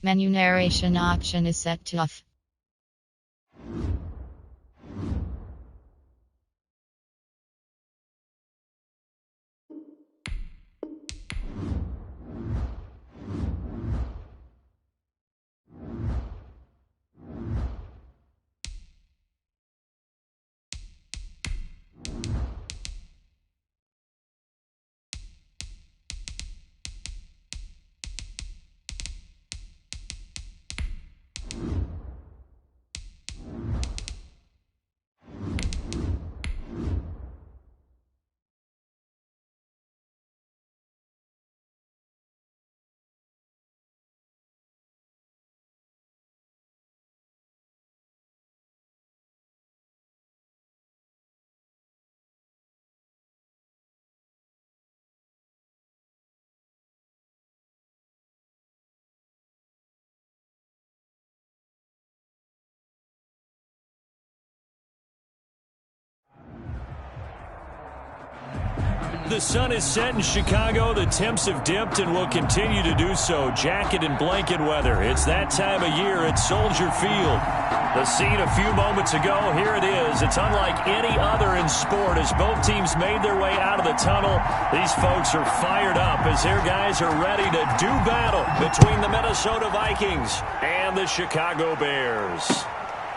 Menu narration option is set to off. The sun is set in Chicago. The temps have dipped and will continue to do so. Jacket and blanket weather. It's that time of year at Soldier Field. The scene a few moments ago, here it is. It's unlike any other in sport as both teams made their way out of the tunnel. These folks are fired up as their guys are ready to do battle between the Minnesota Vikings and the Chicago Bears.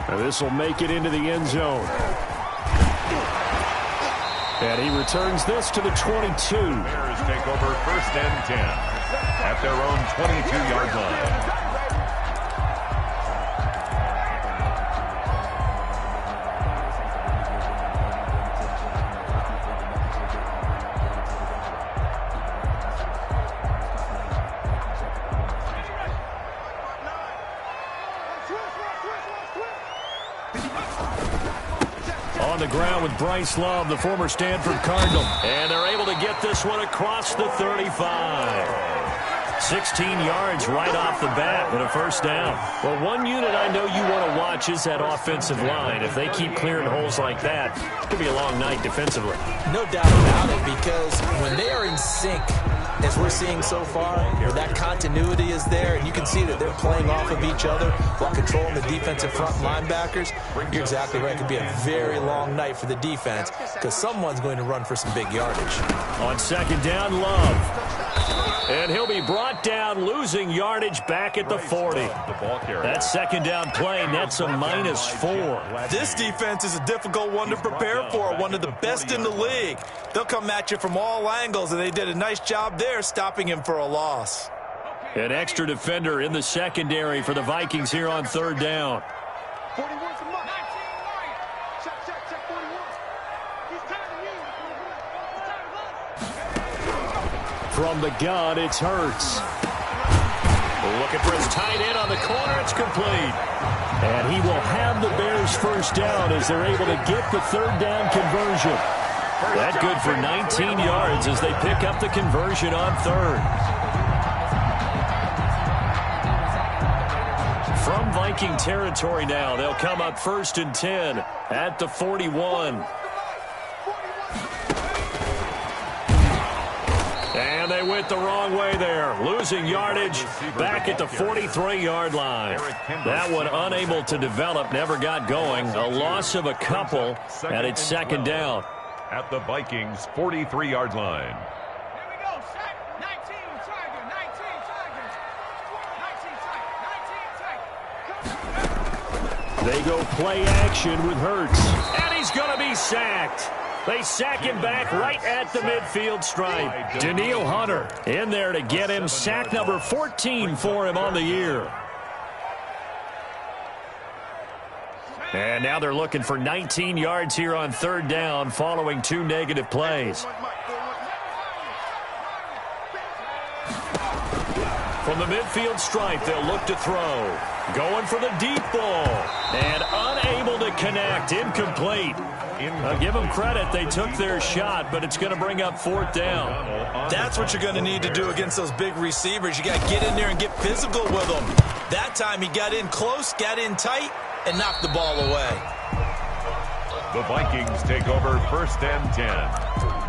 Now this will make it into the end zone. And he returns this to the 22. Bears take over 1st and 10 at their own 22-yard line. On the ground with Bryce Love, the former Stanford Cardinal. And they're able to get this one across the 35. 16 yards right off the bat and a first down. Well, one unit I know you want to watch is that offensive line. If they keep clearing holes like that, it could be a long night defensively. No doubt about it, because when they are in sync, as we're seeing so far, that continuity is there, and you can see that they're playing off of each other while controlling the defensive front linebackers. You're exactly right. It could be a very long night for the defense because someone's going to run for some big yardage. On second down, Love. And he'll be brought down, losing yardage back at the 40. That second down play nets a -4. This defense is a difficult one to prepare for, one of the best in the league. They'll come at you from all angles, and they did a nice job there stopping him for a loss. An extra defender in the secondary for the Vikings here on third down. From the gun, it's Hurts. Looking for his tight end on the corner. It's complete. And he will have the Bears first down as they're able to get the third down conversion. That good for 19 yards as they pick up the conversion on third. From Viking territory now, they'll come up 1st and 10 at the 41. And they went the wrong way there, losing yardage back at the 43-yard line. That one unable to develop, never got going. A loss of a couple, and it's second down. At the Vikings' 43-yard line. Here we go, set. 19 target, 19 target, 19 target, 19 target. They go play action with Hurts. And he's going to be sacked. They sack him back right at the midfield stripe. Danielle Hunter in there to get him. Sack number 14 for him on the year. And now they're looking for 19 yards here on third down following 2 negative plays. From the midfield stripe, they'll look to throw. Going for the deep ball. And unable to connect. Incomplete. Give them credit. They took their shot, but it's going to bring up 4th down. That's what you're going to need to do against those big receivers. You got to get in there and get physical with them. That time he got in close, got in tight, and knocked the ball away. The Vikings take over 1st and 10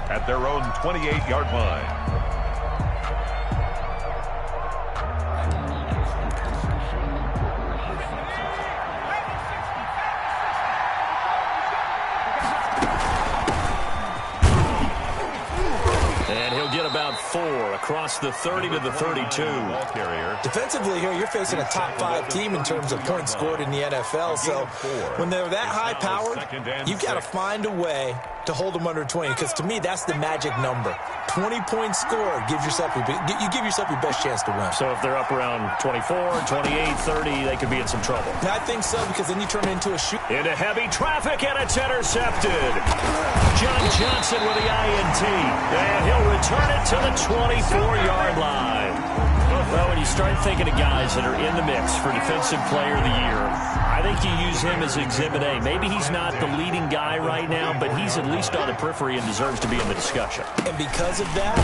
at their own 28-yard line. And he'll get about 4 across the 30 to the 32. Defensively here, you're facing a top-5 team in terms of points scored in the NFL. So when they're that high-powered, you've got to find a way to hold them under 20, because to me, that's the magic number. 20 points scored gives yourself you give yourself your best chance to win. So if they're up around 24, 28, 30, they could be in some trouble. And I think so, because then you turn it into a shoot. Into heavy traffic, and it's intercepted. John Johnson with the INT, and he'll return it to the 24-yard line. Well, when you start thinking of guys that are in the mix for Defensive Player of the Year, I think you use him as Exhibit A. Maybe he's not the leading guy right now, but he's at least on the periphery and deserves to be in the discussion. And because of that,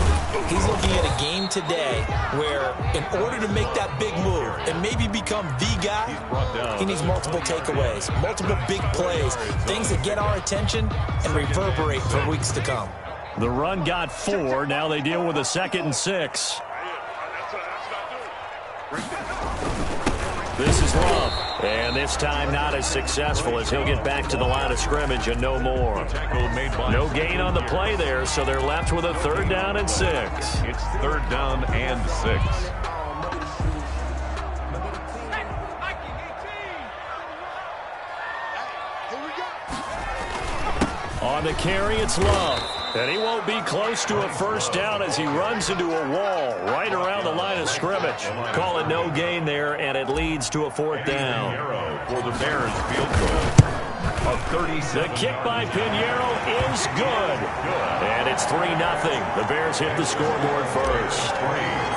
he's looking at a game today where in order to make that big move and maybe become the guy, he needs multiple takeaways, multiple big plays, things that get our attention and reverberate for weeks to come. The run got 4. Now they deal with a 2nd and 6. This is Love, and this time not as successful, as he'll get back to the line of scrimmage and no more. No gain on the play there, so they're left with a 3rd down and 6. It's 3rd down and 6. On the carry, it's Love. And he won't be close to a 1st down as he runs into a wall right around the line of scrimmage. Call it no gain there, and it leads to a 4th down. For the Bears field goal. The kick by Pinheiro is good. And it's 3-0. The Bears hit the scoreboard first.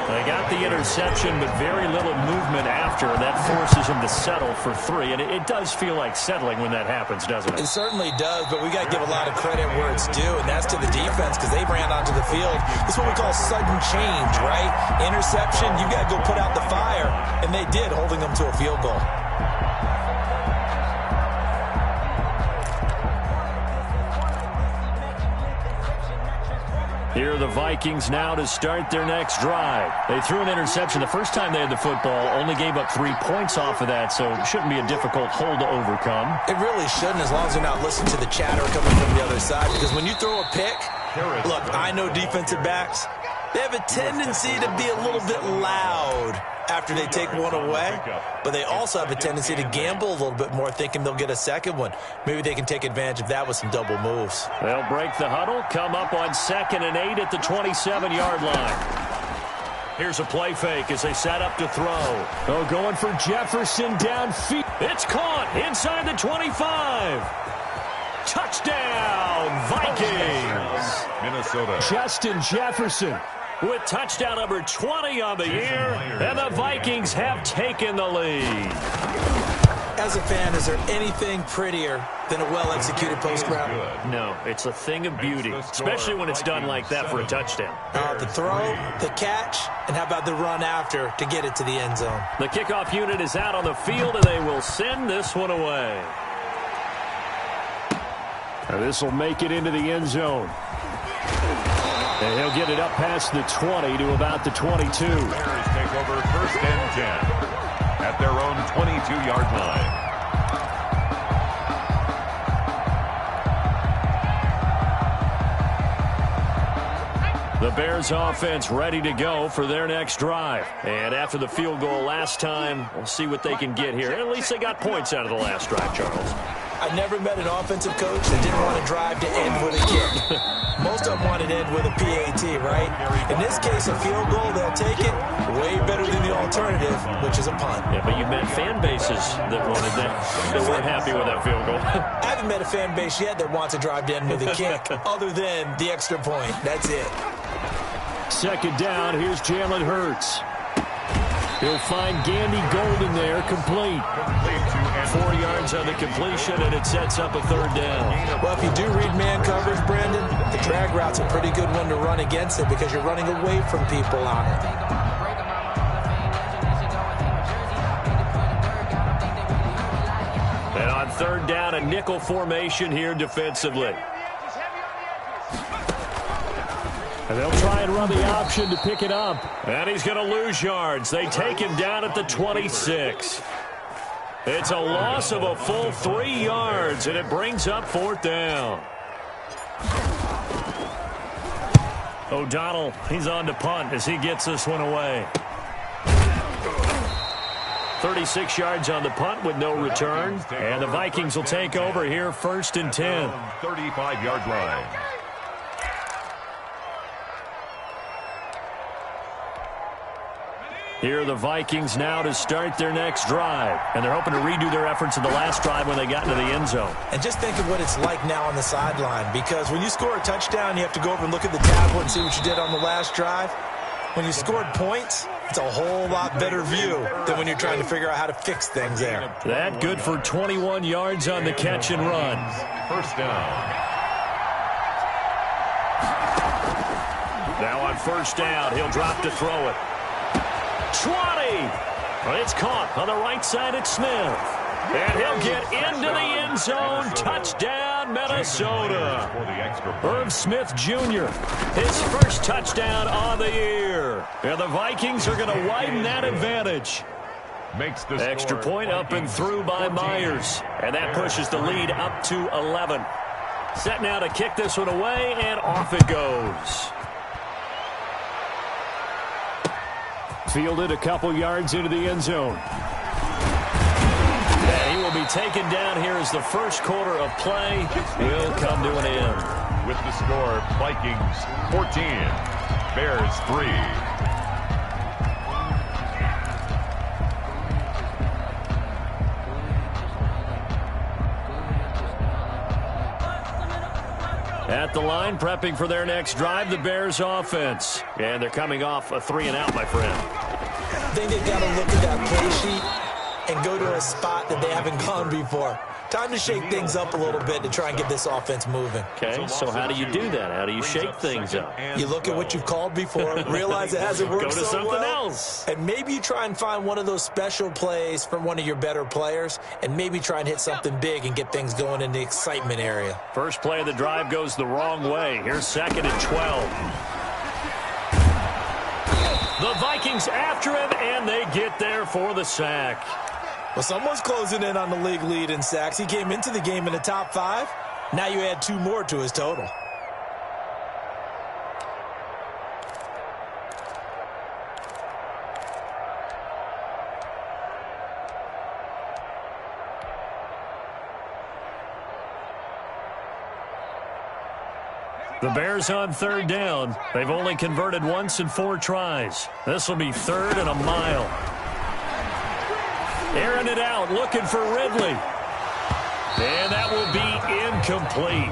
They got the interception, but very little movement after. And that forces them to settle for 3. And it does feel like settling when that happens, doesn't it? It certainly does, but we got to give a lot of credit where it's due, and that's to the defense, because they ran onto the field. This is what we call sudden change, right? Interception, you got to go put out the fire, and they did, holding them to a field goal. Here are the Vikings now to start their next drive. They threw an interception the first time they had the football, only gave up 3 points off of that, so it shouldn't be a difficult hole to overcome. It really shouldn't, as long as they're not listening to the chatter coming from the other side, because when you throw a pick, look, I know defensive backs, they have a tendency to be a little bit loud after they take one away, but they also have a tendency to gamble a little bit more, thinking they'll get a second one. Maybe they can take advantage of that with some double moves. They'll break the huddle, come up on 2nd and 8 at the 27-yard line. Here's a play fake as they set up to throw. Oh, going for Jefferson downfield. It's caught inside the 25. Touchdown, Vikings. Minnesota. Justin Jefferson with touchdown number 20 on the year, and the Vikings have taken the lead. As a fan, is there anything prettier than a well-executed post route? No, it's a thing of beauty, especially when it's done like that for a touchdown. The throw, the catch, and how about the run after to get it to the end zone? The kickoff unit is out on the field, and they will send this one away. And this will make it into the end zone. And he'll get it up past the 20 to about the 22. Bears take over 1st and 10 at their own 22-yard line. The Bears offense ready to go for their next drive. And after the field goal last time, we'll see what they can get here. At least they got points out of the last drive, Charles. I never met an offensive coach that didn't want to drive to end with a kick. Most of them wanted to end with a PAT, right? In this case, a field goal, they'll take it. Way better than the alternative, which is a punt. Yeah, but you met fan bases that wanted that. They weren't happy with that field goal. I haven't met a fan base yet that wants to drive to end with a kick, other than the extra point. That's it. 2nd down, here's Jalen Hurts. He'll find Gandy Golden there, complete. 4 yards on the completion, and it sets up a 3rd down. Well, if you do read man coverage, Brandon, the drag route's a pretty good one to run against it because you're running away from people on it. And on 3rd down, a nickel formation here defensively. And they'll try and run the option to pick it up. And he's going to lose yards. They take him down at the 26. It's a loss of a full 3 yards, and it brings up 4th down. O'Donnell, he's on to punt as he gets this one away. 36 yards on the punt with no return. And the Vikings will take over here 1st and 10. 35-yard line. Here are the Vikings now to start their next drive. And they're hoping to redo their efforts in the last drive when they got into the end zone. And just think of what it's like now on the sideline, because when you score a touchdown, you have to go over and look at the tablet and see what you did on the last drive. When you scored points, it's a whole lot better view than when you're trying to figure out how to fix things there. That good for 21 yards on the catch and run. First down. Now on first down, he'll drop to throw it. 20. But it's caught on the right side at Smith. And he'll get into the end zone. Touchdown, Minnesota. Irv Smith Jr., his first touchdown on the year. And the Vikings are going to widen that advantage. Makes the extra point up and through by Myers. And that pushes the lead up to 11. Set now to kick this one away, and off it goes. Fielded a couple yards into the end zone. And he will be taken down here as the first quarter of play will come to an end. With the score, Vikings 14, Bears 3. At the line, prepping for their next drive, the Bears offense. And they're coming off a 3-and-out, my friend. I think they've got to look at that play sheet and go to a spot that they haven't gone before. Time to shake things up a little bit to try and get this offense moving. Okay, so how do you do that? How do you shake things up? You look at what you've called before, realize it hasn't worked so well. Go to something else. And maybe you try and find one of those special plays from one of your better players, and maybe try and hit something big and get things going in the excitement area. First play of the drive goes the wrong way. Here's 2nd and 12. The Vikings after him, and they get there for the sack. Well, someone's closing in on the league lead in sacks. He came into the game in the top 5. Now you add 2 more to his total. The Bears on 3rd down. They've only converted once in 4 tries. This will be 3rd and a mile. Airing it out, looking for Ridley. And that will be incomplete.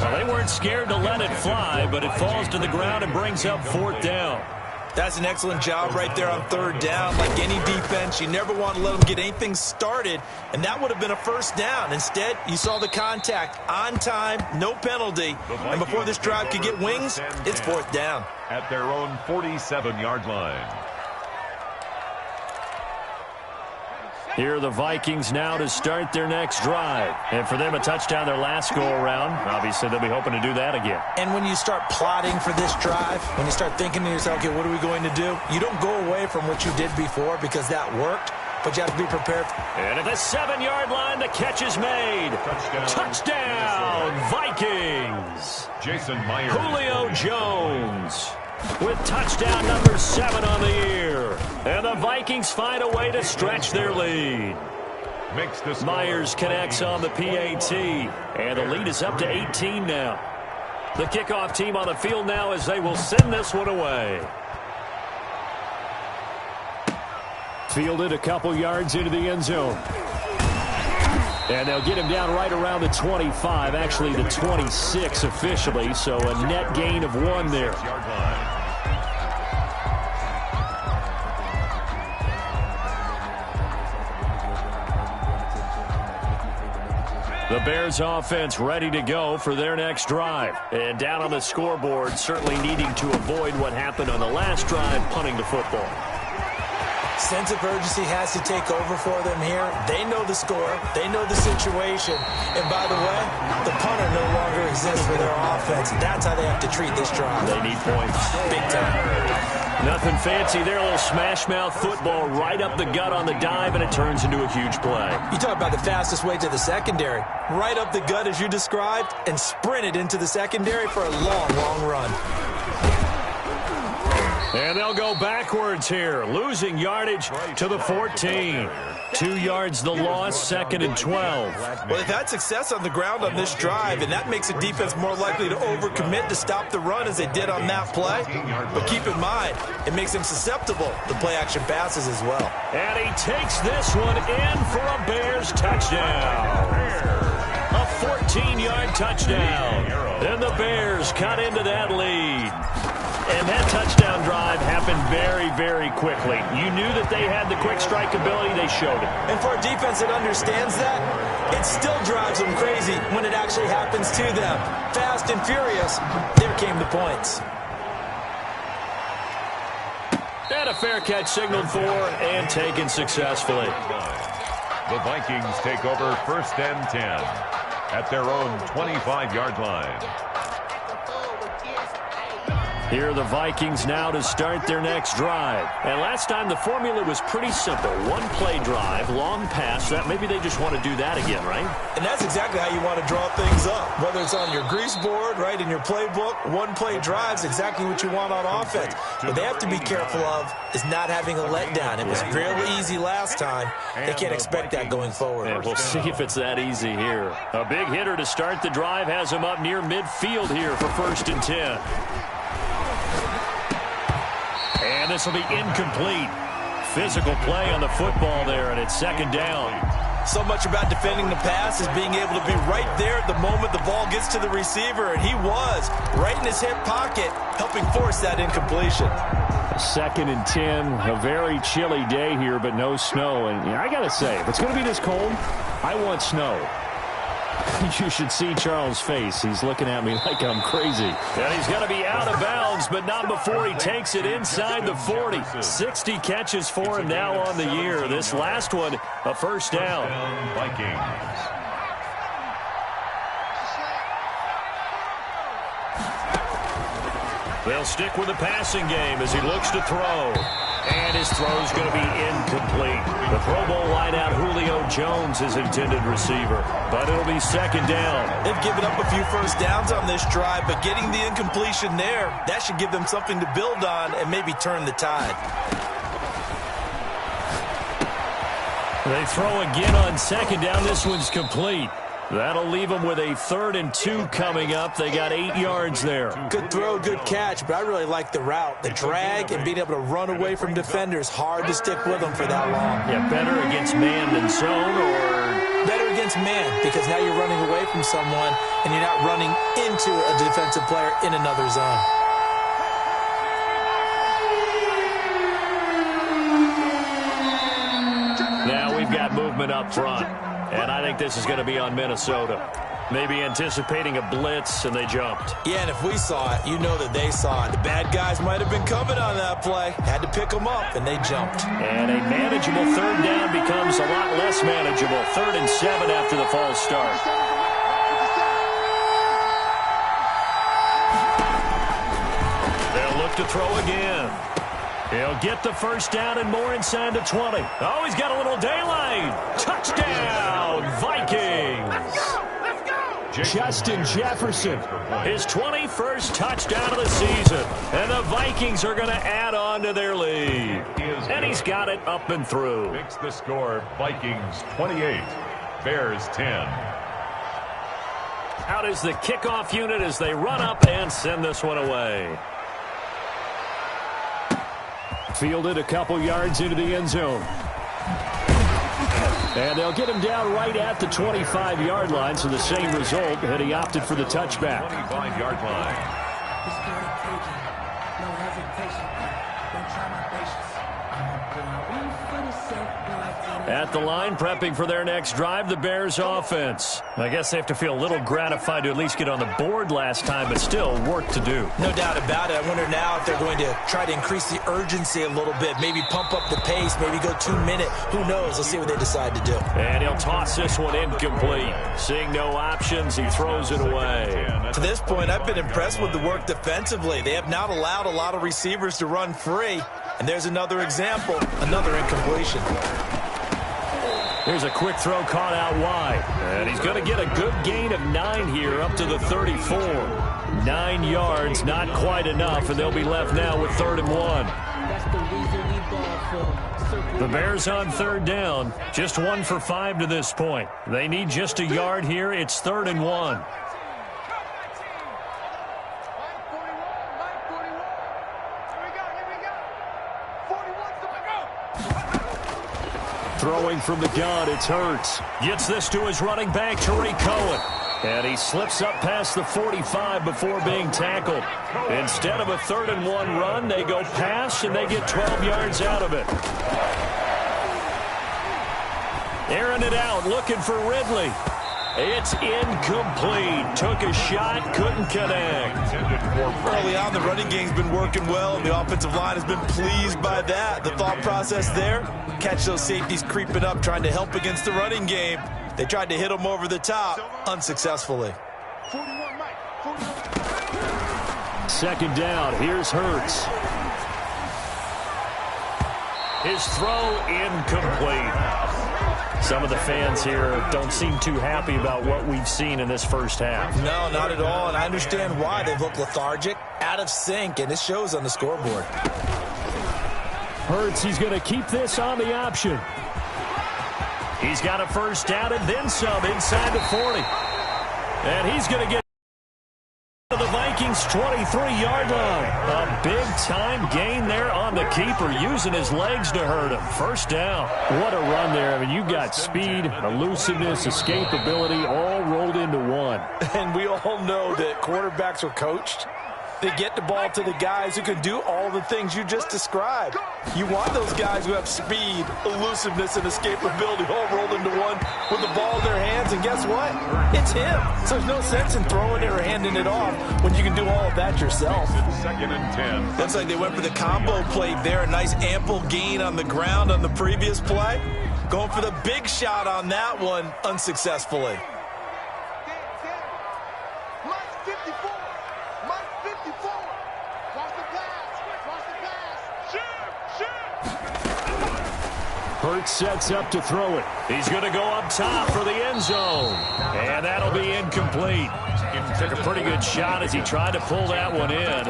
Well, they weren't scared to let it fly, but it falls to the ground and brings up 4th down. That's an excellent job right there on 3rd down. Like any defense, you never want to let them get anything started, and that would have been a 1st down. Instead, you saw the contact on time, no penalty, and before this drive could get wings, it's 4th down. At their own 47-yard line. Here are the Vikings now to start their next drive. And for them, a touchdown their last go-around. Obviously, they'll be hoping to do that again. And when you start plotting for this drive, when you start thinking to yourself, okay, what are we going to do? You don't go away from what you did before because that worked, but you have to be prepared. And at the 7-yard line, the catch is made. Touchdown Vikings. Jason Myers. Julio Jones with touchdown number 7 on the year. And the Vikings find a way to stretch their lead. Myers connects on the PAT. And the lead is up to 18 now. The kickoff team on the field now as they will send this one away. Fielded a couple yards into the end zone. And they'll get him down right around the 25, actually the 26 officially, so a net gain of 1 there. The Bears offense ready to go for their next drive. And down on the scoreboard, certainly needing to avoid what happened on the last drive, punting the football. Sense of urgency has to take over for them here. They know the score. They know the situation. And by the way, the punter no longer exists for their offense. That's how they have to treat this drive. They need points. Big time. Nothing fancy there. A little smash-mouth football right up the gut on the dive, and it turns into a huge play. You talk about the fastest way to the secondary. Right up the gut as you described, and sprinted into the secondary for a long, long run. And they'll go backwards here, losing yardage to the 14. 2 yards the loss, 2nd and 12. Well, they've had success on the ground on this drive, and that makes the defense more likely to overcommit to stop the run as they did on that play. But keep in mind, it makes them susceptible to play-action passes as well. And he takes this one in for a Bears touchdown. A 14-yard touchdown. And the Bears cut into that lead. And that touchdown drive happened very, very quickly. You knew that they had the quick strike ability. They showed it. And for a defense that understands that, it still drives them crazy when it actually happens to them. Fast and furious, there came the points. And a fair catch signaled for and taken successfully. The Vikings take over 1st and 10 at their own 25-yard line. Here are the Vikings now to start their next drive. And last time the formula was pretty simple. One-play drive, long pass. That maybe they just want to do that again, right? And that's exactly how you want to draw things up. Whether it's on your grease board, right, in your playbook, one-play drive is exactly what you want on offense. What they have to be careful of is not having a letdown. It was real easy last time. They can't expect that going forward. And we'll see if it's that easy here. A big hitter to start the drive has him up near midfield here for 1st and 10. And this will be incomplete. Physical play on the football there, and it's 2nd down. So much about defending the pass is being able to be right there at the moment the ball gets to the receiver, and he was right in his hip pocket, helping force that incompletion. 2nd and 10, a very chilly day here, but no snow. And I got to say, if it's going to be this cold, I want snow. You should see Charles' face. He's looking at me like I'm crazy. And he's going to be out of bounds, but not before he takes it inside the 40. 60 catches for him now on the year. This last one, a 1st down. Vikings. They'll stick with the passing game as he looks to throw. And his throw's going to be incomplete. The Pro Bowl wideout Julio Jones is intended receiver, but it'll be 2nd down. They've given up a few 1st downs on this drive, but getting the incompletion there, that should give them something to build on and maybe turn the tide. They throw again on 2nd down. This one's complete. That'll leave them with a 3rd and 2 coming up. They got 8 yards there. Good throw, good catch, but I really like the route. The drag and being able to run away from defenders. Hard to stick with them for that long. Yeah, better against man than zone, or better against man, because now you're running away from someone and you're not running into a defensive player in another zone. Now we've got movement up front. And I think this is going to be on Minnesota. Maybe anticipating a blitz, and they jumped. Yeah, and if we saw it, you know that they saw it. The bad guys might have been coming on that play. Had to pick them up, and they jumped. And a manageable 3rd down becomes a lot less manageable. 3rd and 7 after the false start. They'll look to throw again. He'll get the 1st down and more inside the 20. Oh, he's got a little daylight. Touchdown, Vikings. Justin Jefferson, his 21st touchdown of the season. And the Vikings are going to add on to their lead. And he's got it up and through. Makes the score Vikings 28, Bears 10. Out is the kickoff unit as they run up and send this one away. Fielded a couple yards into the end zone. And they'll get him down right at the 25-yard line, so the same result, and he opted for the touchback. 25-yard line. At the line, prepping for their next drive, the Bears offense. I guess they have to feel a little gratified to at least get on the board last time, but still work to do. No doubt about it. I wonder now if they're going to try to increase the urgency a little bit, maybe pump up the pace, maybe go 2-minute. Who knows? Let's see what they decide to do. And he'll toss this one incomplete. Seeing no options, he throws it away. To this point, I've been impressed with the work defensively. They have not allowed a lot of receivers to run free. And there's another example, another incompletion. Here's a quick throw caught out wide. And he's going to get a good gain of 9 here up to the 34. 9 yards, not quite enough, and they'll be left now with 3rd and 1. The Bears on 3rd down, just 1 for 5 to this point. They need just a yard here. It's 3rd and 1. Throwing from the gun, it's Hurts. Gets this to his running back, Tariq Cohen. And he slips up past the 45 before being tackled. Instead of a 3rd and 1 run, they go pass, and they get 12 yards out of it. Airing it out, looking for Ridley. It's incomplete. Took a shot, couldn't connect. Early on, the running game's been working well, and the offensive line has been pleased by that. The thought process there, catch those safeties creeping up, trying to help against the running game. They tried to hit him over the top, unsuccessfully. 2nd down, here's Hurts. His throw incomplete. Some of the fans here don't seem too happy about what we've seen in this first half. No, not at all, and I understand why. They've looked lethargic, out of sync, and it shows on the scoreboard. Hurts, he's going to keep this on the option. He's got a 1st down and then some inside the 40. And he's going to get to the Vikings' 23-yard line. A big-time gain there on the keeper, using his legs to hurt him. 1st down. What a run there. I mean, you've got speed, elusiveness, escapability, all rolled into one. And we all know that quarterbacks are coached. They get the ball to the guys who can do all the things you just described. You want those guys who have speed, elusiveness, and escapability all rolled into one with the ball in their hands, and guess what? It's him. So there's no sense in throwing it or handing it off when you can do all of that yourself. 2nd and 10. Looks like they went for the combo play there. A nice ample gain on the ground on the previous play. Going for the big shot on that one unsuccessfully. Hurts sets up to throw it. He's going to go up top for the end zone. And that'll be incomplete. Took a pretty good shot as he tried to pull that one in.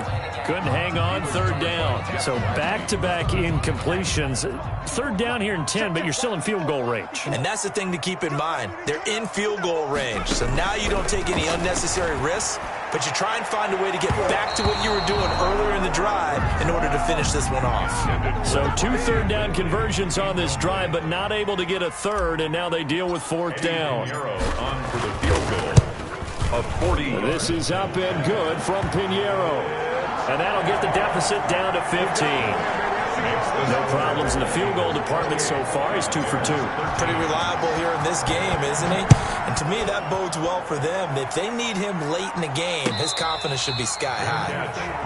Couldn't hang on, 3rd down. So back-to-back incompletions. 3rd down here in 10, but you're still in field goal range. And that's the thing to keep in mind. They're in field goal range. So now you don't take any unnecessary risks, but you try and find a way to get back to what you were doing earlier in the drive in order to finish this one off. So 2 3rd down conversions on this drive, but not able to get a 3rd, and now they deal with 4th down. On for the field goal of 40. This is up and good from Pinheiro. And that'll get the deficit down to 15. No problems in the field goal department so far. He's 2 for 2. Pretty reliable here in this game, isn't he? And to me, that bodes well for them. If they need him late in the game, his confidence should be sky high.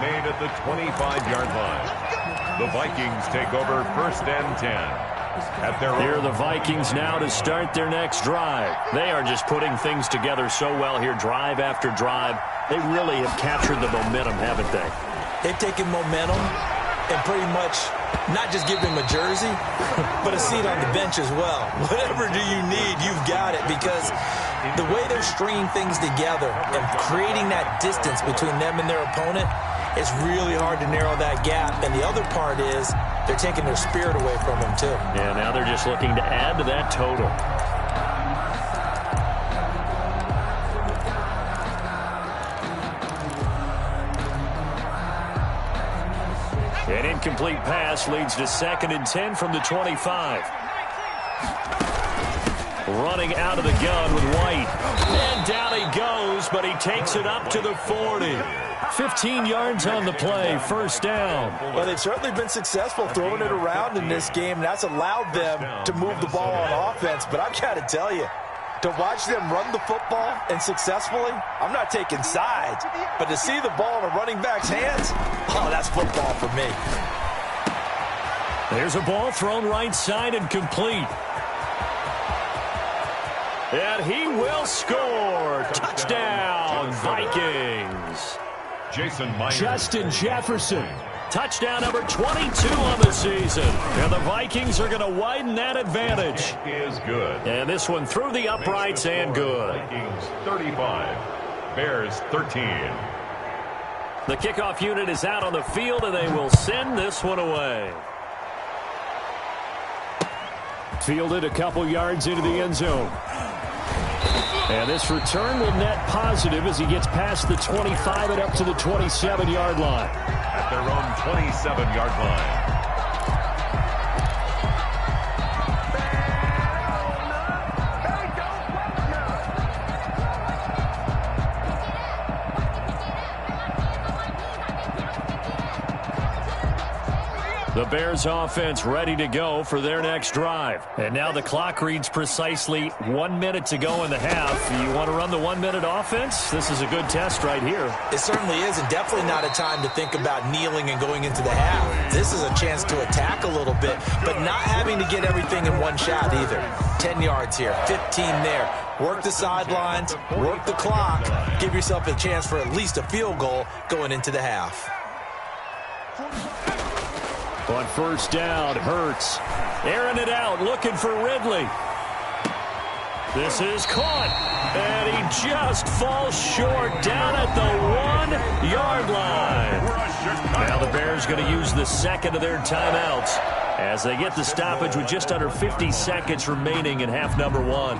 Made at the 25-yard line. The Vikings take over 1st and 10. Here are the Vikings now to start their next drive. They are just putting things together so well here, drive after drive. They really have captured the momentum, haven't they? They've taken momentum and pretty much not just give him a jersey, but a seat on the bench as well. Whatever do you need, you've got it, because the way they're stringing things together and creating that distance between them and their opponent, it's really hard to narrow that gap. And the other part is they're taking their spirit away from them, too. Yeah, now they're just looking to add to that total. An incomplete pass leads to 2nd and 10 from the 25. Running out of the gun with White. And down he goes, but he takes it up to the 40. 15 yards on the play, 1st down. Well, they've certainly been successful throwing it around in this game, and that's allowed them to move the ball on offense. But I've got to tell you, to watch them run the football and successfully, I'm not taking sides, but to see the ball in a running back's hands, oh, that's football for me. There's a ball thrown right side and complete. And he will score. Touchdown, Vikings. Justin Jefferson. Touchdown number 22 on the season. And the Vikings are going to widen that advantage. Is good. And this one through the uprights and good. Vikings 35, Bears 13. The kickoff unit is out on the field, and they will send this one away. Fielded a couple yards into the end zone. And this return will net positive as he gets past the 25 and up to the 27-yard line. At their own 27-yard line. The Bears offense ready to go for their next drive. And now the clock reads precisely 1 minute to go in the half. You want to run the 1 minute offense? This is a good test right here. It certainly is, and definitely not a time to think about kneeling and going into the half. This is a chance to attack a little bit, but not having to get everything in one shot either. 10 yards here, 15 there. Work the sidelines, work the clock. Give yourself a chance for at least a field goal going into the half. On first down, Hurts airing it out, looking for Ridley. This is caught, and he just falls short down at the 1 yard line. Now the Bears going to use the second of their timeouts as they get the stoppage with just under 50 seconds remaining in half number 1.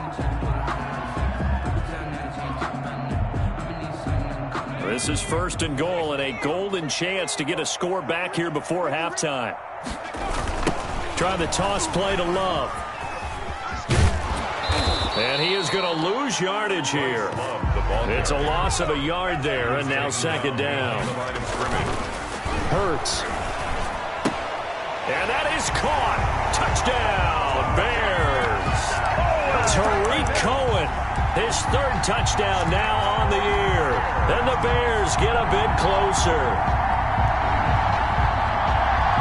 This is first and goal and a golden chance to get a score back here before halftime. Trying the toss play to Love. And he is going to lose yardage here. It's a loss of a yard there, and now second down. Hurts. And that is caught. Touchdown, Bears. Tariq Cohen. His third touchdown now on the year. And the Bears get a bit closer.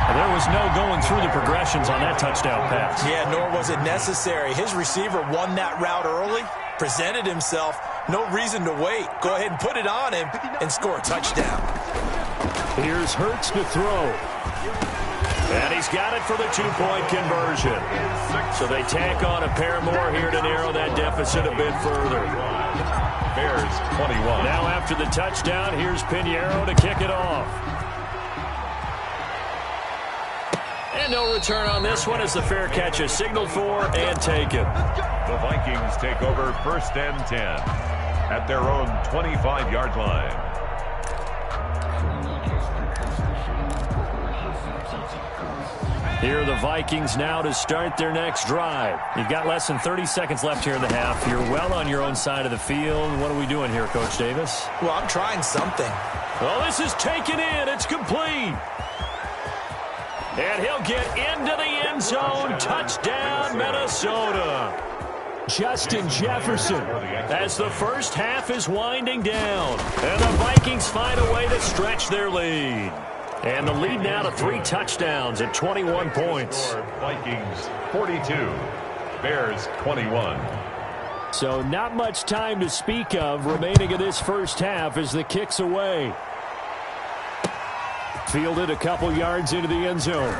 And there was no going through the progressions on that touchdown pass. Yeah, nor was it necessary. His receiver won that route early, presented himself. No reason to wait. Go ahead and put it on him and score a touchdown. Here's Hurts to throw. And he's got it for the two-point conversion. So they tack on a pair more here to narrow that deficit a bit further. Bears 21. Now after the touchdown, here's Pinheiro to kick it off. And no return on this one as the fair catch is signaled for and taken. The Vikings take over first and 10 at their own 25-yard line. Here are the Vikings now to start their next drive. You've got less than 30 seconds left here in the half. You're well on your own side of the field. What are we doing here, Coach Davis? Well, I'm trying something. Oh, this is taken in. It's complete. And he'll get into the end zone. Touchdown, Minnesota. Justin Jefferson as the first half is winding down. And the Vikings find a way to stretch their lead. And the lead now to 3 touchdowns at 21 points. Vikings 42, Bears 21. So not much time to speak of remaining in this first half as the kick's away. Fielded a couple yards into the end zone.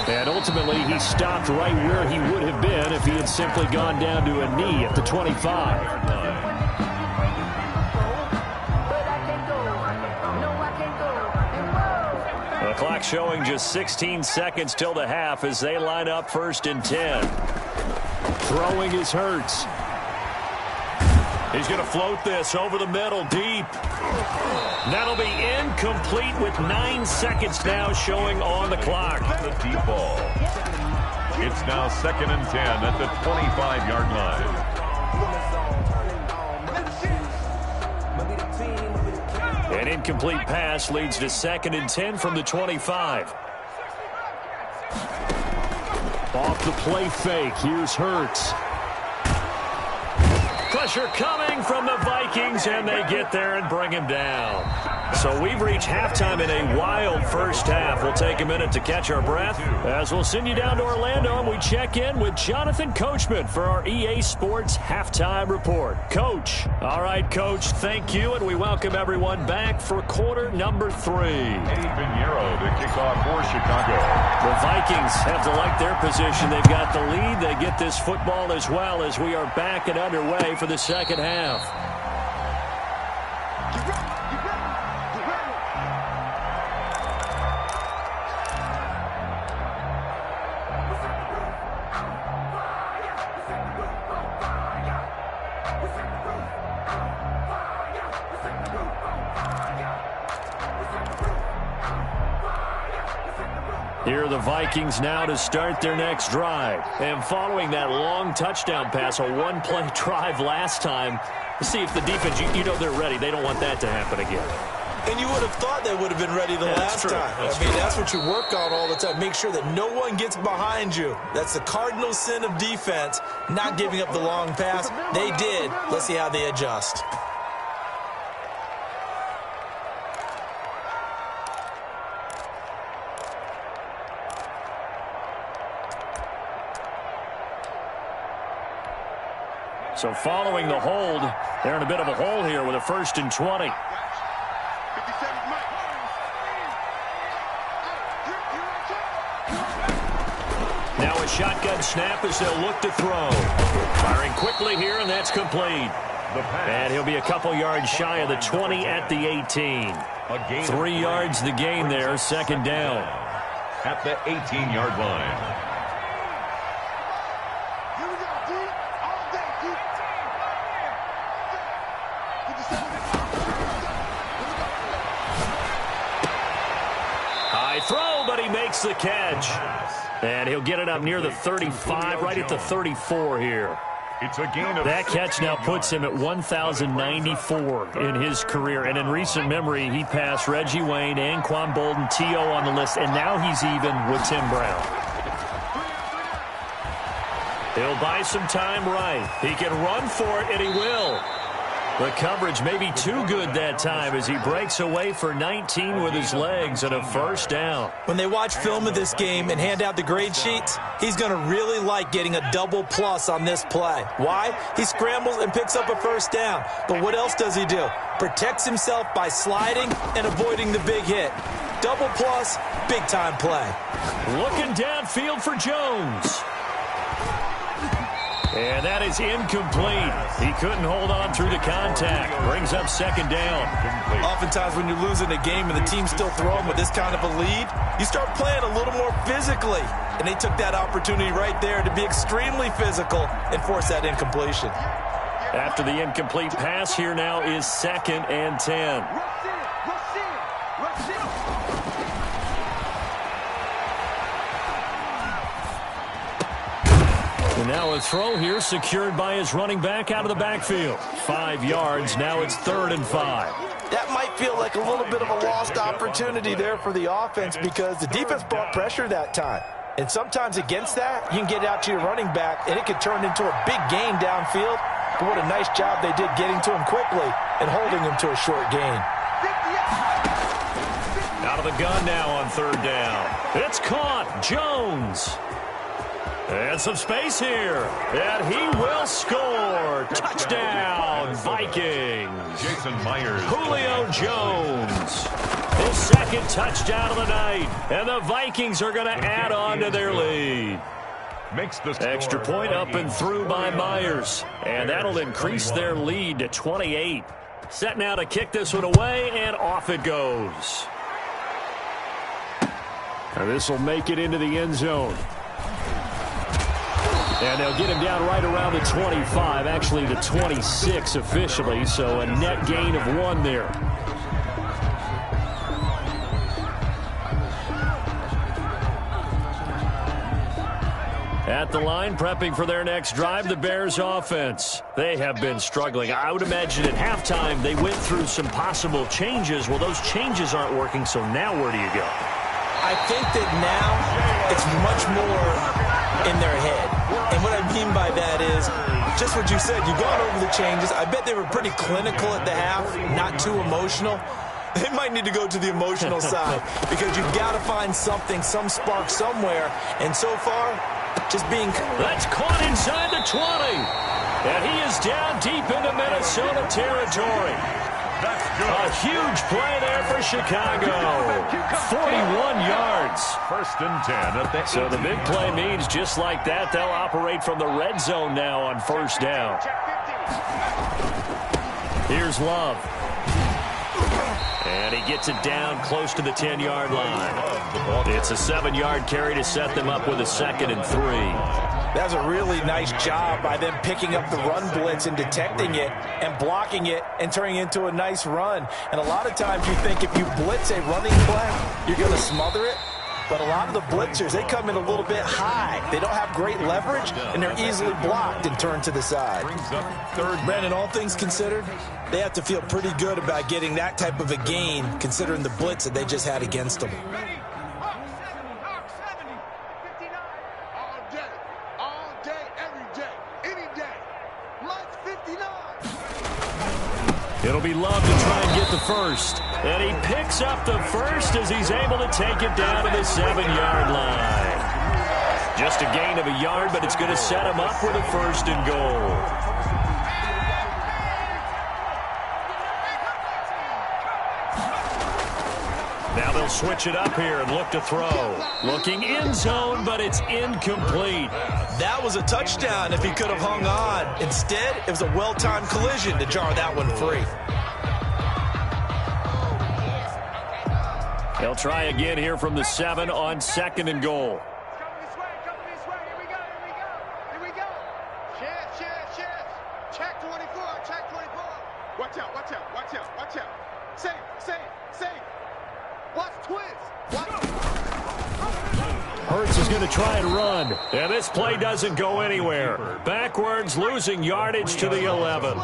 And ultimately he stopped right where he would have been if he had simply gone down to a knee at the 25. The clock showing just 16 seconds till the half as they line up first and 10. Throwing his Hurts. He's going to float this over the middle deep. That'll be incomplete with 9 seconds now showing on the clock. The deep ball. It's now second and 10 at the 25-yard line. An incomplete pass leads to second and 10 from the 25. Off the play fake. Here's Hurts. Pressure coming from the Vikings, and they get there and bring him down. So we've reached halftime in a wild first half. We'll take a minute to catch our breath as we'll send you down to Orlando and we check in with Jonathan Coachman for our EA Sports Halftime Report. Coach. All right, Coach, thank you, and we welcome everyone back for quarter number 3. Pinheiro to kick off for Chicago. The Vikings have to like their position. They've got the lead. They get this football as well as we are back and underway for the second half. Here are the Vikings now to start their next drive. And following that long touchdown pass, a one-play drive last time, let's see if the defense, you know they're ready. They don't want that to happen again. And you would have thought they would have been ready the last time. That's what you work on all the time. Make sure that no one gets behind you. That's the cardinal sin of defense, not giving up the long pass. They did. Let's see how they adjust. So following the hold, they're in a bit of a hole here with a 1st and 20. Now a shotgun snap as they'll look to throw. Firing quickly here, and that's complete. And he'll be a couple yards shy of the 20 at the 18. 3 yards the gain there, 2nd down. At the 18-yard line. High throw, but he makes the catch. And he'll get it up near the 35, right at the 34 here. It's a gain of that catch now puts him at 1,094 in his career. And in recent memory, he passed Reggie Wayne, Anquan Bolden, T.O. on the list, and now he's even with Tim Brown. He'll buy some time right. He can run for it, and he will. The coverage may be too good that time as he breaks away for 19 with his legs and a 1st down. When they watch film of this game and hand out the grade sheets, he's going to really like getting a double plus on this play. Why? He scrambles and picks up a 1st down. But what else does he do? Protects himself by sliding and avoiding the big hit. Double plus, big-time play. Looking downfield for Jones. And that is incomplete. He couldn't hold on through the contact. Brings up 2nd down. Oftentimes when you're losing a game and the team's still throwing with this kind of a lead, you start playing a little more physically. And they took that opportunity right there to be extremely physical and force that incompletion. After the incomplete pass, here now is 2nd and 10. And now a throw here secured by his running back out of the backfield. 5 yards. Now it's 3rd and 5. That might feel like a little bit of a lost opportunity there for the offense because the defense brought pressure that time. And sometimes against that, you can get out to your running back, and it could turn into a big gain downfield. But what a nice job they did getting to him quickly and holding him to a short gain. Out of the gun now on 3rd down. It's caught. Jones. And some space here. And he will score. Touchdown, Vikings. Jason Myers. Julio Jones. His 2nd touchdown of the night. And the Vikings are going to add on to their lead. Makes the extra point up and through by Myers. And that'll increase their lead to 28. Set now to kick this one away, and off it goes. And this will make it into the end zone. And they'll get him down right around the 25, actually the 26 officially, so a net gain of 1 there. At the line, prepping for their next drive, the Bears offense. They have been struggling. I would imagine at halftime they went through some possible changes. Well, those changes aren't working, so now where do you go? I think that now it's much more in their head. And what I mean by that is just what you said. You've gone over the changes. I bet they were pretty clinical at the half, not too emotional. They might need to go to the emotional side because you've got to find something, some spark somewhere. And so far, just being... That's caught inside the 20. And he is down deep into Minnesota territory. That's good. A huge play there for Chicago. 41 yards. 1st and 10 at the 18. So the big play means just like that, they'll operate from the red zone now on 1st down. Here's Love. And he gets it down close to the 10-yard line. It's a 7-yard carry to set them up with a 2nd and 3. That's a really nice job by them picking up the run blitz and detecting it and blocking it and turning it into a nice run. And a lot of times you think if you blitz a running play, you're going to smother it. But a lot of the blitzers, they come in a little bit high. They don't have great leverage, and they're easily blocked and turned to the side. Brandon, all things considered, they have to feel pretty good about getting that type of a gain, considering the blitz that they just had against them. Ready? Hawk 70, 59. All day, every day, any day. Mike's 59. It'll be Love to try and get the first. And he picks up the first as he's able to take it down to the 7-yard line. Just a gain of a yard, but it's going to set him up with a first and goal. Now they'll switch it up here and look to throw. Looking end zone, but it's incomplete. That was a touchdown if he could have hung on. Instead, it was a well-timed collision to jar that one free. They'll try again here from the 7 on 2nd and goal. Come this way, here we go. Chance. Check 24, check 24. Watch out. Save. Watch twist. Hurts is going to try and run. And this play doesn't go anywhere. Backwards, losing yardage to the 11.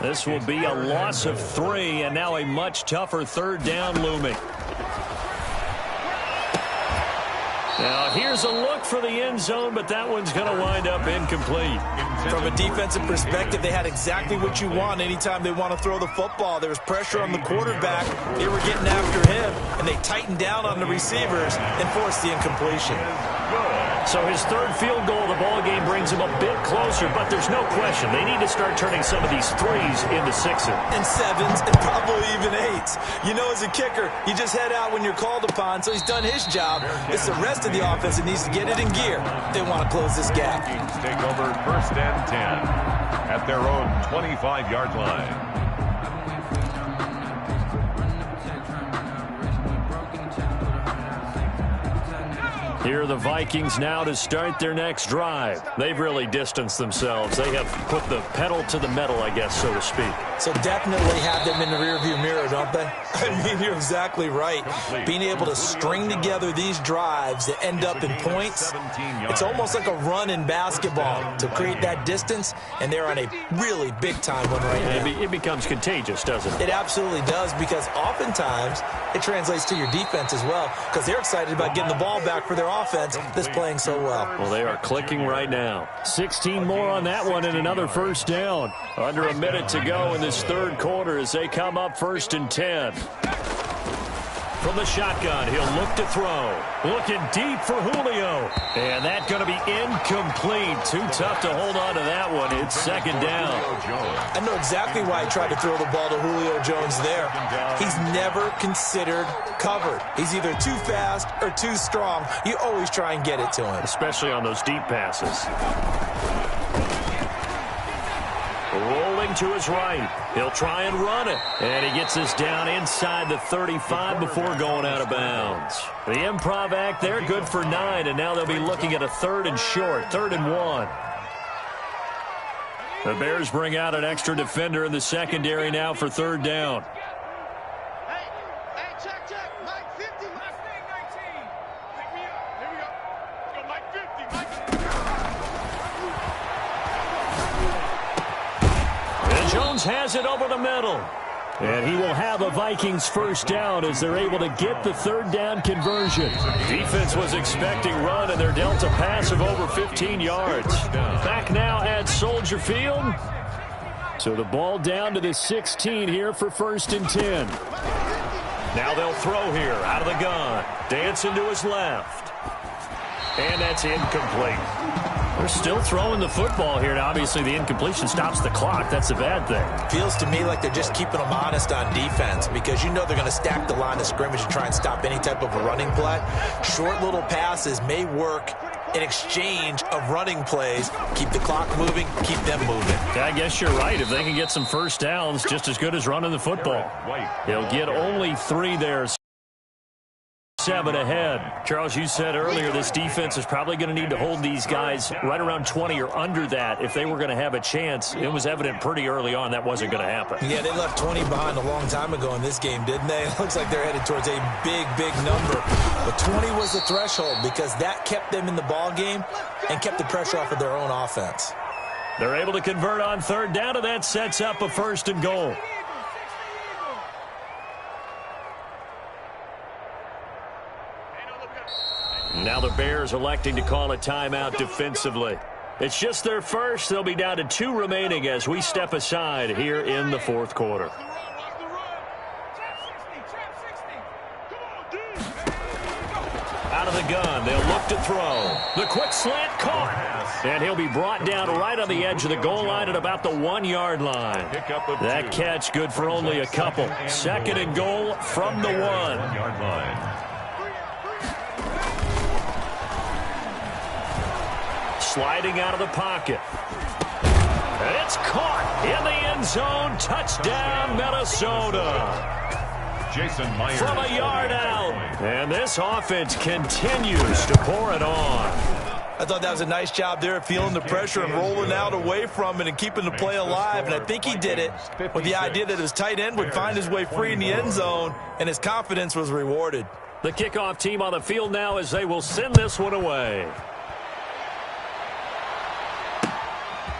This will be a loss of 3, and now a much tougher 3rd down looming. Now, here's a look for the end zone, but that one's going to wind up incomplete. From a defensive perspective, they had exactly what you want anytime they want to throw the football. There was pressure on the quarterback. They were getting after him, and they tightened down on the receivers and forced the incompletion. So his 3rd field goal of the ball game brings him a bit closer, but there's no question they need to start turning some of these 3s into 6s. And 7s, and probably even 8s. You know, as a kicker, you just head out when you're called upon, so he's done his job. It's the rest of the offense that needs to get it in gear if they want to close this gap. Vikings take over 1st and 10 at their own 25-yard line. Here are the Vikings now to start their next drive. They've really distanced themselves. They have put the pedal to the metal, I guess, so to speak. So definitely have them in the rearview mirror, don't they? I mean, you're exactly right. Being able to string together these drives that end up in points, it's almost like a run in basketball to create that distance, and they're on a really big-time one right now. It becomes contagious, doesn't it? It absolutely does, because oftentimes it translates to your defense as well, because they're excited about getting the ball back for their offense that's playing so well. Well, they are clicking right now. 16 more on that one and another first down. Under a minute to go in this 3rd quarter as they come up 1st and 10. From the shotgun, he'll look to throw. Looking deep for Julio. And that's going to be incomplete. Too tough to hold on to that one. It's 2nd down. I know exactly why he tried to throw the ball to Julio Jones there. He's never considered covered. He's either too fast or too strong. You always try and get it to him. Especially on those deep passes. Rolling to his right. He'll try and run it. And he gets this down inside the 35 before going out of bounds. The improv act there, good for 9. And now they'll be looking at a 3rd and short, 3rd and 1. The Bears bring out an extra defender in the secondary now for 3rd down. Hey, check. Mike 50. Last name 19. Pick me up. Here we go. Let's go, Mike 50. And Jones has it over the middle. And he will have a Vikings first down as they're able to get the 3rd down conversion. Defense was expecting run, and they're dealt a pass of over 15 yards. Back now at Soldier Field. So the ball down to the 16 here for 1st and 10. Now they'll throw here out of the gun. Dancing to his left. And that's incomplete. They're still throwing the football here. Now, obviously, the incompletion stops the clock. That's a bad thing. Feels to me like they're just keeping them honest on defense, because you know they're going to stack the line of scrimmage and try and stop any type of a running play. Short little passes may work in exchange of running plays. Keep the clock moving, keep them moving. Yeah, I guess you're right. If they can get some first downs, just as good as running the football. He'll get only 3 there. 7 ahead. Charles, you said earlier this defense is probably going to need to hold these guys right around 20 or under that if they were going to have a chance. It was evident pretty early on that wasn't going to happen. Yeah, they left 20 behind a long time ago in this game, didn't they? It looks like they're headed towards a big, big number. But 20 was the threshold because that kept them in the ball game and kept the pressure off of their own offense. They're able to convert on third down, and that sets up a 1st and goal. Now the Bears electing to call a timeout defensively. It's just their first. They'll be down to 2 remaining as we step aside here in the 4th quarter. Out of the gun, they'll look to throw. The quick slant caught. And he'll be brought down right on the edge of the goal line at about the 1-yard line. That catch good for only a couple. 2nd and goal from the 1-yard line. Sliding out of the pocket. And it's caught in the end zone. Touchdown, Minnesota. Jason Myers from a yard out. And this offense continues to pour it on. I thought that was a nice job there of feeling the pressure and rolling out away from it and keeping the play alive. And I think he did it with the idea that his tight end would find his way free in the end zone, and his confidence was rewarded. The kickoff team on the field now as they will send this one away.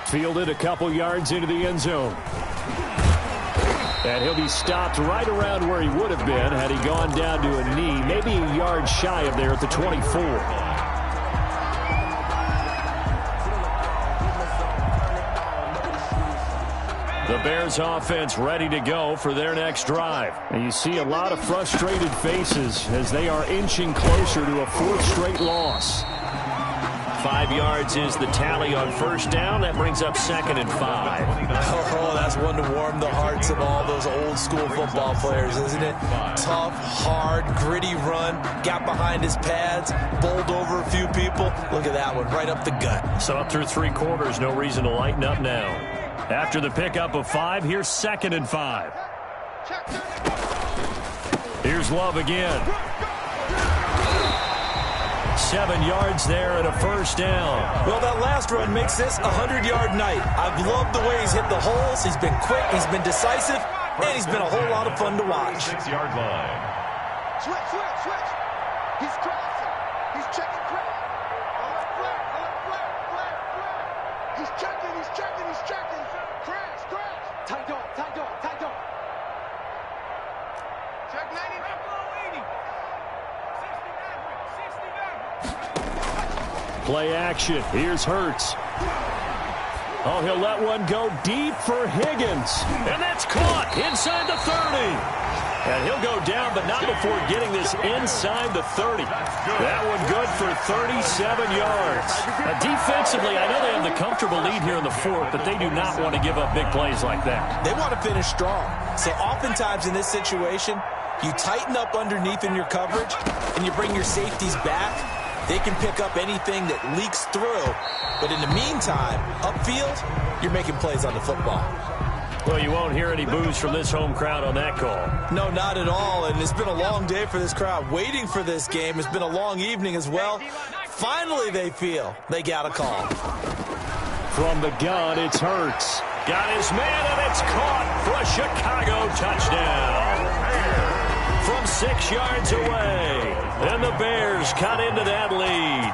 Fielded a couple yards into the end zone. And he'll be stopped right around where he would have been had he gone down to a knee, maybe a yard shy of there at the 24. The Bears offense ready to go for their next drive. And you see a lot of frustrated faces as they are inching closer to a 4th straight loss. 5 yards is the tally on 1st down. That brings up 2nd and 5. Oh, that's one to warm the hearts of all those old school football players, isn't it? Tough, hard, gritty run. Got behind his pads, bowled over a few people. Look at that one, right up the gut. So up through 3 quarters, no reason to lighten up now. After the pickup of 5, here's 2nd and 5. Here's Love again. 7 yards there and a 1st down. Well, that last run makes this a 100-yard night. I've loved the way he's hit the holes. He's been quick, he's been decisive, and he's been a whole lot of fun to watch. 6-yard line. Switch. He's crossing. He's checking crack. Flag. He's checking. Crash. Tight dog. Check 90. 69. Play action. Here's Hurts. Oh, he'll let one go deep for Higgins. And that's caught inside the 30. And he'll go down, but not before getting this inside the 30. That one good for 37 yards. Defensively, I know they have the comfortable lead here in the 4th, but they do not want to give up big plays like that. They want to finish strong. So oftentimes in this situation, you tighten up underneath in your coverage, and you bring your safeties back. They can pick up anything that leaks through. But in the meantime, upfield, you're making plays on the football. Well, you won't hear any boos from this home crowd on that call. No, not at all. And it's been a long day for this crowd. Waiting for this game. It's been a long evening as well. Finally, they feel they got a call. From the gun, it's Hurts. Got his man, and it's caught for a Chicago touchdown. From 6 yards away. And the Bears cut into that lead.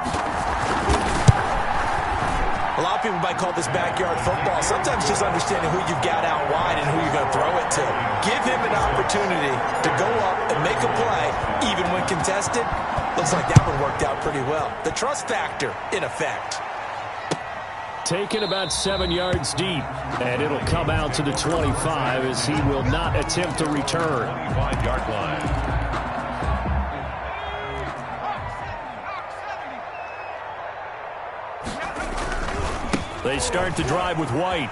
A lot of people might call this backyard football. Sometimes just understanding who you've got out wide and who you're going to throw it to. Give him an opportunity to go up and make a play, even when contested. Looks like that one worked out pretty well. The trust factor, in effect. Taken about 7 yards deep, and it'll come out to the 25 as he will not attempt to return. 5-yard line. They start to drive with White.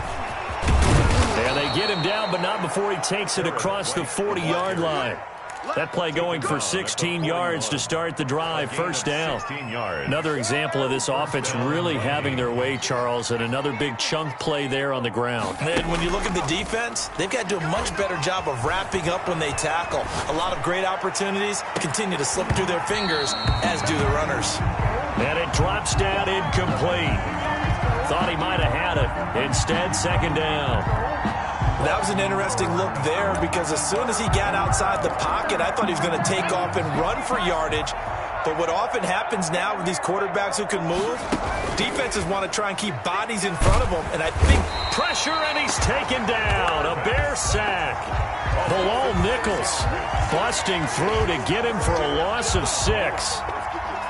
And they get him down, but not before he takes it across the 40-yard line. That play going for 16 yards to start the drive, first down. Another example of this offense really having their way, Charles, and another big chunk play there on the ground. And when you look at the defense, they've got to do a much better job of wrapping up when they tackle. A lot of great opportunities continue to slip through their fingers, as do the runners. And it drops down incomplete. Thought he might have had it. Instead, second down. That was an interesting look there because as soon as he got outside the pocket, I thought he was going to take off and run for yardage. But what often happens now with these quarterbacks who can move, defenses want to try and keep bodies in front of them. And I think pressure, and he's taken down. A Bear sack. Bilal Nichols busting through to get him for a loss of 6.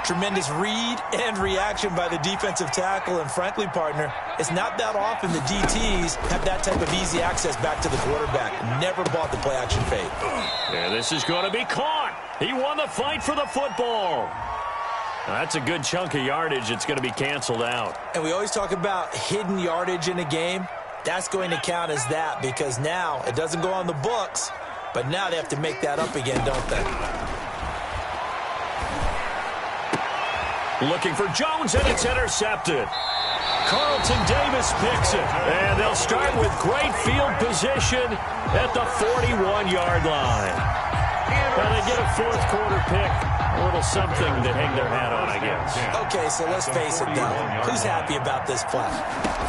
Tremendous read and reaction by the defensive tackle. And frankly, partner, it's not that often the DTs have that type of easy access back to the quarterback. Never bought the play-action fake. Yeah, this is going to be caught. He won the fight for the football. That's a good chunk of yardage. It's going to be canceled out. And we always talk about hidden yardage in a game. That's going to count as that because now it doesn't go on the books, but now they have to make that up again, don't they? Looking for Jones, and it's intercepted. Carlton Davis picks it, and they'll start with great field position at the 41-yard line. Well, they get a fourth quarter pick, a little something to hang their hat on, I guess. Okay, so let's face it, though. Who's happy about this play?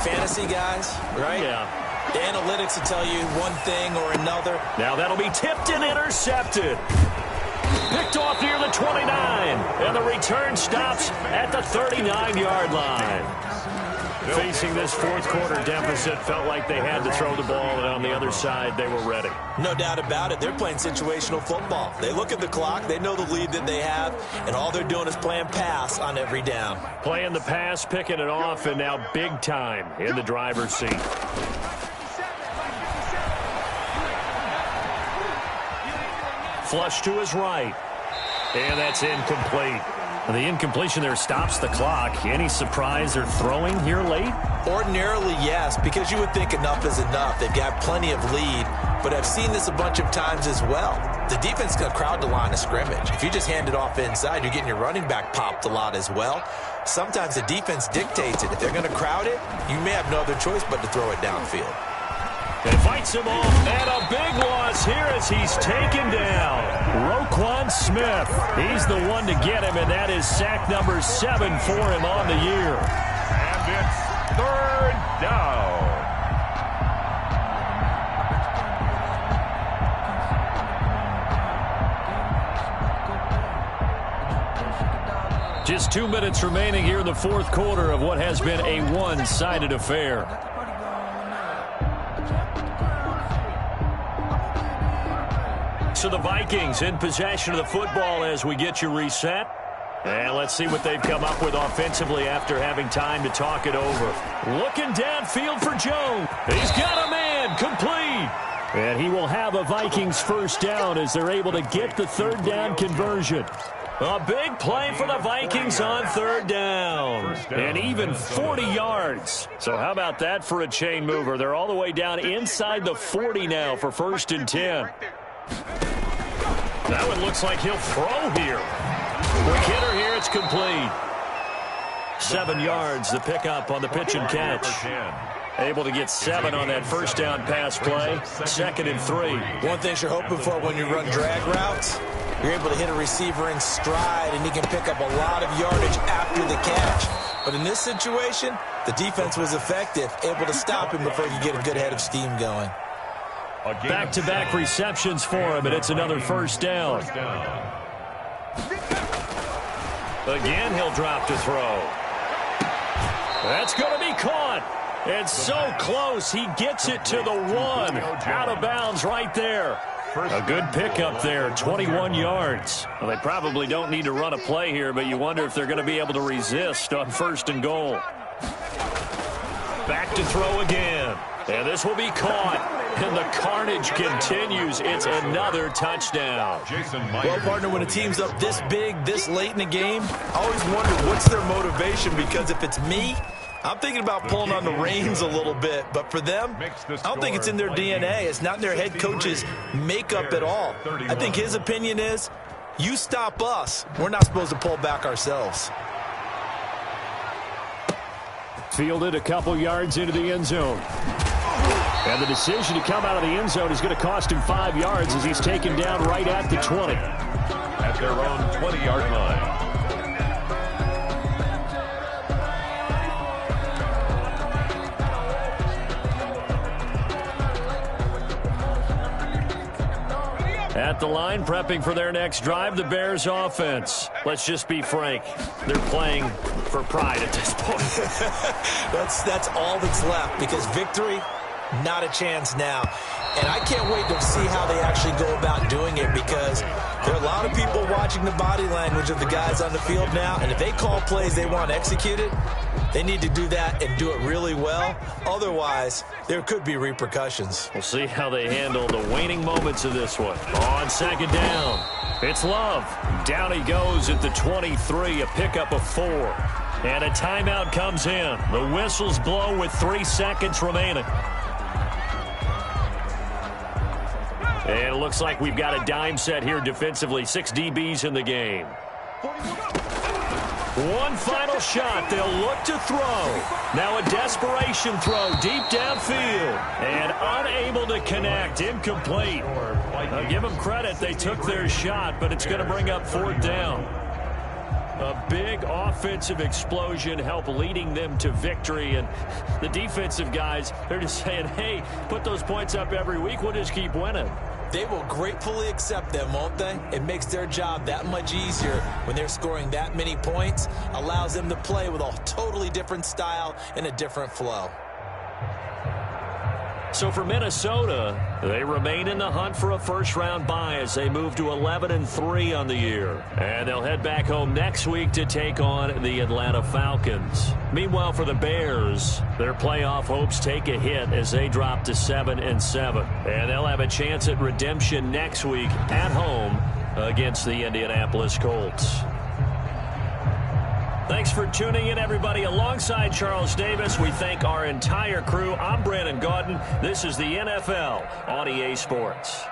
Fantasy guys, right? Yeah. The analytics will tell you one thing or another. Now that'll be tipped and intercepted. Picked off near the 29, and the return stops at the 39-yard line. Facing this fourth quarter deficit, felt like they had to throw the ball, and on the other side, they were ready. No doubt about it. They're playing situational football. They look at the clock, they know the lead that they have, and all they're doing is playing pass on every down. Playing the pass, picking it off, and now big time in the driver's seat. Flush to his right. And that's incomplete. The incompletion there stops the clock. Any surprise they're throwing here late? Ordinarily, yes, because you would think enough is enough. They've got plenty of lead, but I've seen this a bunch of times as well. The defense is going to crowd the line of scrimmage. If you just hand it off inside, you're getting your running back popped a lot as well. Sometimes the defense dictates it. If they're going to crowd it, you may have no other choice but to throw it downfield. And fights him off, and a big loss here as he's taken down. Roquan Smith, he's the one to get him, and that is sack number 7 for him on the year. And it's third down. Just 2 minutes remaining here in the fourth quarter of what has been a one-sided affair. So the Vikings in possession of the football as we get you reset. And let's see what they've come up with offensively after having time to talk it over. Looking downfield for Jones. He's got a man complete. And he will have a Vikings first down as they're able to get the third down conversion. A big play for the Vikings on third down. And even 40 yards. So how about that for a chain mover? They're all the way down inside the 40 now for 1st and 10. That one looks like he'll throw here. Quick hitter here, it's complete. 7 yards, the pickup on the pitch and catch. Able to get 7 on that first down pass play. 2nd and 3. One thing you're hoping for when you run drag routes, you're able to hit a receiver in stride, and he can pick up a lot of yardage after the catch. But in this situation, the defense was effective, able to stop him before you get a good head of steam going. Back-to-back receptions for him, and it's another first down. Again, he'll drop to throw. That's going to be caught. And so close, he gets it to the 1. Out of bounds right there. A good pickup there, 21 yards. Well, they probably don't need to run a play here, but you wonder if they're going to be able to resist on 1st and goal. Back to throw again. And this will be caught. And the carnage continues. It's another touchdown. Well, partner, when a team's up this big, this late in the game, I always wonder what's their motivation, because if it's me, I'm thinking about pulling on the reins a little bit, but for them, I don't think it's in their DNA. It's not in their head coach's makeup at all. I think his opinion is, you stop us, we're not supposed to pull back ourselves. Fielded a couple yards into the end zone. And the decision to come out of the end zone is going to cost him 5 yards as he's taken down right at the 20. At their own 20-yard line. At the line, prepping for their next drive, the Bears offense. Let's just be frank. They're playing for pride at this point. That's all that's left, because victory, not a chance now. And I can't wait to see how they actually go about doing it, because there are a lot of people watching the body language of the guys on the field now, and if they call plays they want executed, they need to do that and do it really well. Otherwise, there could be repercussions. We'll see how they handle the waning moments of this one. On second down, it's Love. Down he goes at the 23, a pickup of 4. And a timeout comes in. The whistles blow with 3 seconds remaining. And it looks like we've got a dime set here defensively. 6 DBs in the game. One final shot. They'll look to throw. Now a desperation throw deep downfield. And unable to connect. Incomplete. I'll give them credit. They took their shot, but it's going to bring up 4th down. A big offensive explosion help leading them to victory. And the defensive guys, they're just saying, hey, put those points up every week. We'll just keep winning. They will gratefully accept them, won't they? It makes their job that much easier when they're scoring that many points. Allows them to play with a totally different style and a different flow. So for Minnesota, they remain in the hunt for a first-round bye as they move to 11-3 on the year. And they'll head back home next week to take on the Atlanta Falcons. Meanwhile, for the Bears, their playoff hopes take a hit as they drop to 7-7. And they'll have a chance at redemption next week at home against the Indianapolis Colts. Thanks for tuning in, everybody. Alongside Charles Davis, we thank our entire crew. I'm Brandon Gaudin. This is the NFL on EA Sports.